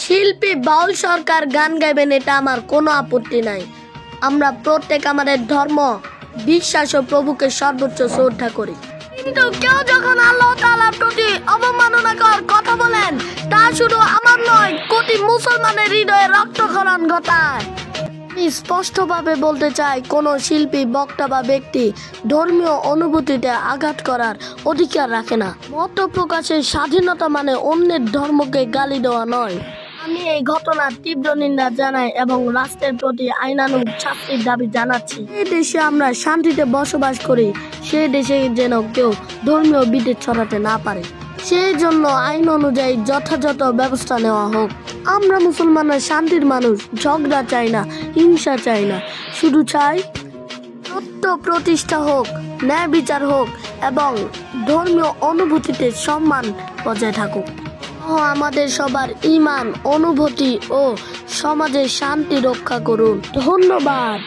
শিল্পী বাউল সরকার গান গাইবেন, এটা আমার কোনো আপত্তি নাই। আমরা প্রত্যেক আমাদের ধর্ম, বিশ্বাস ও প্রভুকে সর্বোচ্চ শ্রদ্ধা করি। কিন্তু কেউ যখন আল্লাহ তাআলার প্রতি অবমাননাকর কথা বলেন, তা শুধু আমার নয়, কোটি মুসলমানের হৃদয়ে রক্তক্ষরণ ঘটায়। আমি স্পষ্টভাবে বলতে চাই, কোনো শিল্পী, বক্তা বা ব্যক্তি ধর্মীয় অনুভূতিতে আঘাত করার অধিকার রাখে না। মত প্রকাশের স্বাধীনতা মানে অন্যের ধর্মকে গালি দেওয়া নয়। আমি এই ঘটনার তীব্র নিন্দা জানাই এবং রাষ্ট্রের প্রতি আইনানুগ শাস্তির দাবি জানাচ্ছি। এই দেশে আমরা শান্তিতে বসবাস করি, সেই দেশে যেন কেউ ধর্মীয় বিভেদ ছড়াতে না পারে, সেই জন্য আইন অনুযায়ী যথাযথ ব্যবস্থা নেওয়া হোক। আমরা মুসলমানরা শান্তির মানুষ, ঝগড়া চাই না, হিংসা চাই না, শুধু চাই সত্য প্রতিষ্ঠা হোক, ন্যায় বিচার হোক এবং ধর্মীয় অনুভূতিতে সম্মান বজায় থাকুক। আমাদের সবার ঈমান, অনুভূতি ও সমাজের শান্তি রক্ষা করুন। ধন্যবাদ।